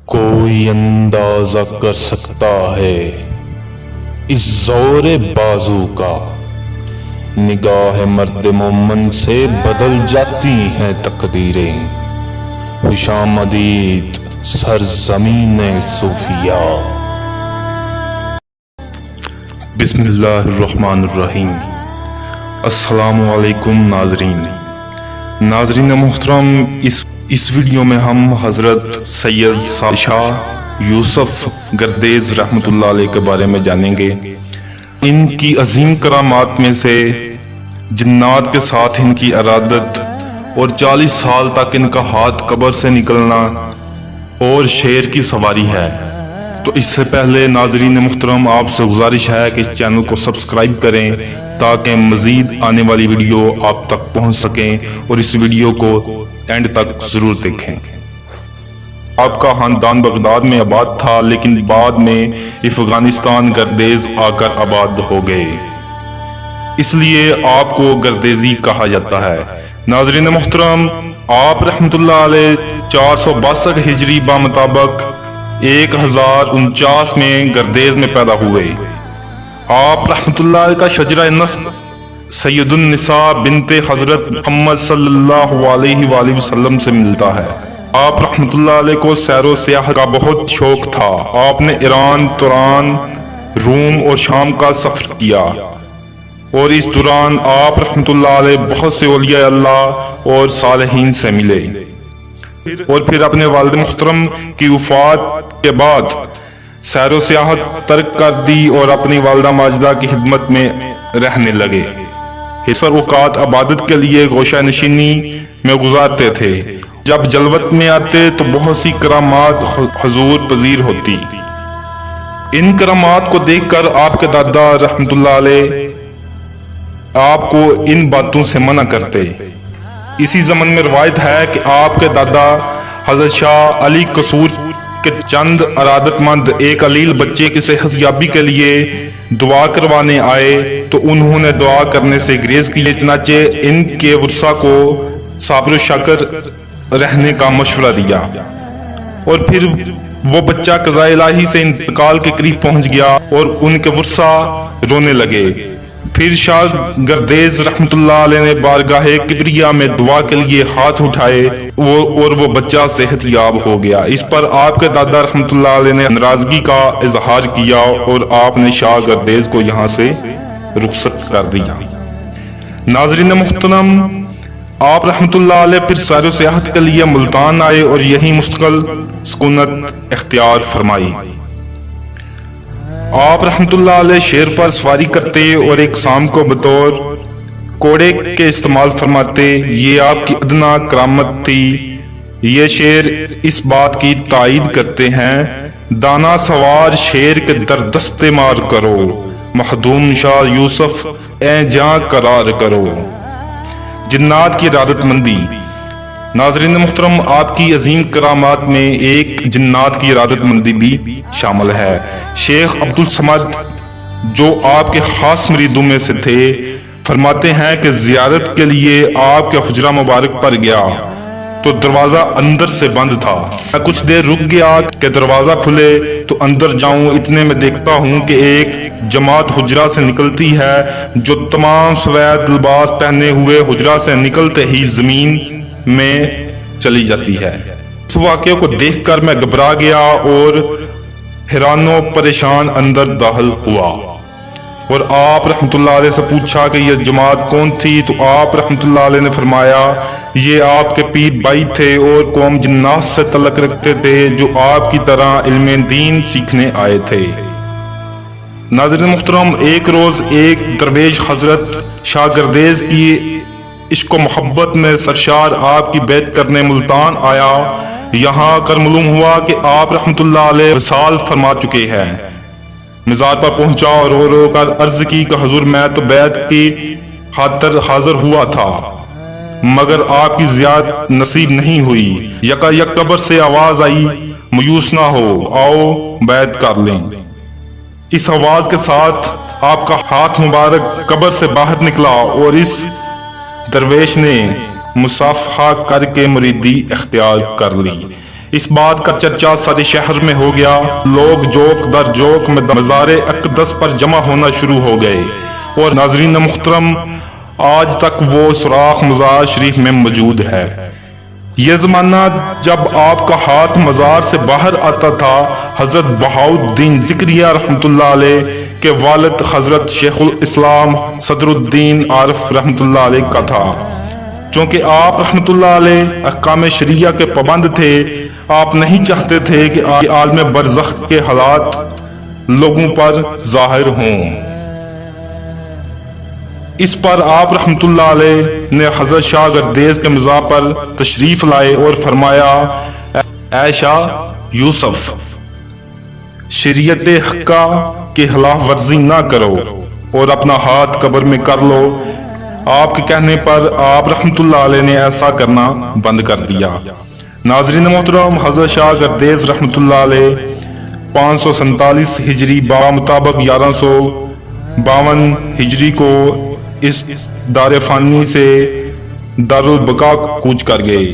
کوئی اندازہ کر سکتا ہے اس زور بازو کا؟ نگاہ مرد مومن سے بدل جاتی ہیں تقدیریں، خوشامدید سرزمین صوفیہ۔ بسم اللہ الرحمن الرحیم۔ السلام علیکم ناظرین محترم، اس ویڈیو میں ہم حضرت سید شاہ یوسف گردیز رحمۃ اللہ علیہ کے بارے میں جانیں گے۔ ان کی عظیم کرامات میں سے جنات کے ساتھ ان کی ارادت اور 40 سال تک ان کا ہاتھ قبر سے نکلنا اور شیر کی سواری ہے۔ تو اس سے پہلے ناظرین محترم، آپ سے گزارش ہے کہ اس چینل کو سبسکرائب کریں تاکہ مزید آنے والی ویڈیو آپ تک پہنچ سکیں، اور اس ویڈیو کو اینڈ تک ضرور دیکھیں۔ آپ کا خاندان بغداد میں آباد تھا، لیکن بعد میں افغانستان گردیز آ کر آباد ہو گئے، اس لیے آپ کو گردیزی کہا جاتا ہے۔ ناظرین محترم، آپ رحمت اللہ علیہ 462 ہجری بمطابق 1049 میں گردیز میں پیدا ہوئے۔ آپ رحمت اللہ علیہ کا شجرہ نسب سید النساء بنت حضرت محمد صلی اللہ علیہ وآلہ وسلم سے ملتا ہے۔ آپ رحمت اللہ علیہ کو سیر و سیاحت کا بہت شوق تھا۔ آپ نے ایران، تران، روم اور شام کا سفر کیا، اور اس دوران آپ رحمت اللہ علیہ بہت سے اولیاء اللہ اور صالحین سے ملے، اور پھر اپنے والد محترم کی وفات کے بعد سیر و سیاحت ترک کر دی اور اپنی والدہ ماجدہ کی خدمت میں رہنے لگے۔ اکثر اوقات عبادت کے لیے گوشہ نشینی میں گزارتے تھے۔ جب جلوت میں آتے تو بہت سی کرامات حضور پذیر ہوتی۔ ان کرامات کو دیکھ کر آپ کے دادا رحمت اللہ علیہ آپ کو ان باتوں سے منع کرتے۔ اسی زمن میں روایت ہے کہ آپ کے دادا حضرت شاہ علی قصور کے چند ارادت مند ایک علیل بچے کی صحت یابی کے لیے دعا کروانے آئے، تو انہوں نے دعا کرنے سے گریز کی، چنانچہ ان کے ورثہ کو صابر و شکر رہنے کا مشورہ دیا، اور پھر وہ بچہ قضاء الہی سے انتقال کے قریب پہنچ گیا اور ان کے ورثہ رونے لگے۔ پھر شاہ گردیز رحمت اللہ علیہ نے بارگاہ کبریا میں دعا کے لیے ہاتھ اٹھائے اور وہ بچہ صحت یاب ہو گیا۔ اس پر آپ کے دادا رحمت اللہ علیہ نے ناراضگی کا اظہار کیا اور آپ نے شاہ گردیز کو یہاں سے رخصت کر دیا۔ ناظرین محترم، آپ رحمت اللہ علیہ پھر سیر و سیاحت کے لیے ملتان آئے اور یہیں مستقل سکونت اختیار فرمائی۔ آپ رحمت اللہ علیہ شیر پر سواری کرتے اور ایک سام کو بطور کوڑے کے استعمال فرماتے۔ یہ آپ کی ادنا کرامت تھی۔ یہ شیر اس بات کی تائید کرتے ہیں: دانا سوار شیر کے در دستے مار کرو، مخدوم شاہ یوسف اے جاں قرار کرو۔ جنات کی ارادت مندی۔ ناظرین محترم، آپ کی عظیم کرامات میں ایک جنات کی ارادت مندی بھی شامل ہے۔ شیخ عبدالصمد، جو آپ کے خاص مریدوں میں سے تھے، فرماتے ہیں کہ زیارت کے لیے آپ کے حجرہ مبارک پر گیا تو دروازہ اندر سے بند تھا۔ میں کچھ دیر رک گیا کہ دروازہ کھلے تو اندر جاؤں، اتنے میں دیکھتا ہوں کہ ایک جماعت حجرہ سے نکلتی ہے، جو تمام سوید لباس پہنے ہوئے حجرہ سے نکلتے ہی زمین میں چلی جاتی ہے۔ اس واقعے کو دیکھ کر میں گھبرا گیا اور حیران و پریشان اندر داخل ہوا، اور آپ رحمت اللہ علیہ سے پوچھا کہ یہ جماعت کون تھی؟ تو آپ رحمت اللہ علیہ نے فرمایا، یہ آپ کے پیر بھائی تھے اور قوم جنات سے تعلق رکھتے تھے، جو آپ کی طرح علم دین سیکھنے آئے تھے۔ ناظرین محترم، ایک روز ایک درویش حضرت شاہ گردیز کی عشق و محبت میں سرشار آپ کی بیعت کرنے ملتان آیا۔ یہاں آ کر معلوم ہوا کہ آپ رحمت اللہ علیہ وصال فرما چکے ہیں۔ مزار پر پہنچا اور رو رو کر عرض کی کہ حضور، میں تو بیعت کی خاطر حاضر ہوا تھا، مگر آپ کی زیارت نصیب نہیں ہوئی۔ یکا یک قبر سے آواز آئی، مایوس نہ ہو، آؤ بیعت کر لیں۔ اس آواز کے ساتھ آپ کا ہاتھ مبارک قبر سے باہر نکلا اور اس درویش نے مصافحہ کر کے مریدی اختیار کر لی۔ اس بات کا چرچا سارے شہر میں ہو گیا۔ لوگ جوک در جوک میں مزار اقدس پر جمع ہونا شروع ہو گئے، اور ناظرین محترم آج تک وہ سوراخ مزار شریف میں موجود ہے۔ یہ زمانہ جب آپ کا ہاتھ مزار سے باہر آتا تھا حضرت بہاؤالدین ذکریہ رحمۃ اللہ علیہ کے والد حضرت شیخ الاسلام صدر الدین عارف رحمۃ اللہ علیہ کا تھا۔ چونکہ آپ رحمۃ اللہ علیہ احکام شریعہ کے پابند تھے، آپ نہیں چاہتے تھے کہ عالم برزخ کے حالات لوگوں پر ظاہر ہوں۔ اس پر آپ رحمۃ اللہ علیہ نے حضرت شاہ گردیز کے مزار پر تشریف لائے اور فرمایا، اے شاہ یوسف، شریعت حقہ کی خلاف ورزی نہ کرو اور اپنا ہاتھ قبر میں کر لو۔ آپ کے کہنے پر آپ رحمۃ اللہ علیہ نے ایسا کرنا بند کر دیا۔ ناظرین محترم حضرت شاہ گردیز رحمۃ اللہ علیہ 547 ہجری مطابق 1152 ہجری کو اس دار فانی سے دارالبقا کوچ کر گئے۔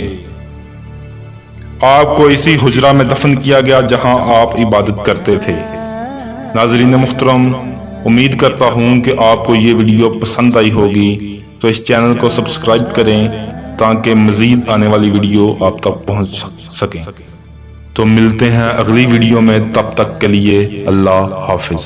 آپ کو اسی حجرہ میں دفن کیا گیا جہاں آپ عبادت کرتے تھے۔ ناظرین محترم امید کرتا ہوں کہ آپ کو یہ ویڈیو پسند آئی ہوگی، تو اس چینل کو سبسکرائب کریں تاکہ مزید آنے والی ویڈیو آپ تک پہنچ سکیں۔ تو ملتے ہیں اگلی ویڈیو میں، تب تک کے لیے اللہ حافظ۔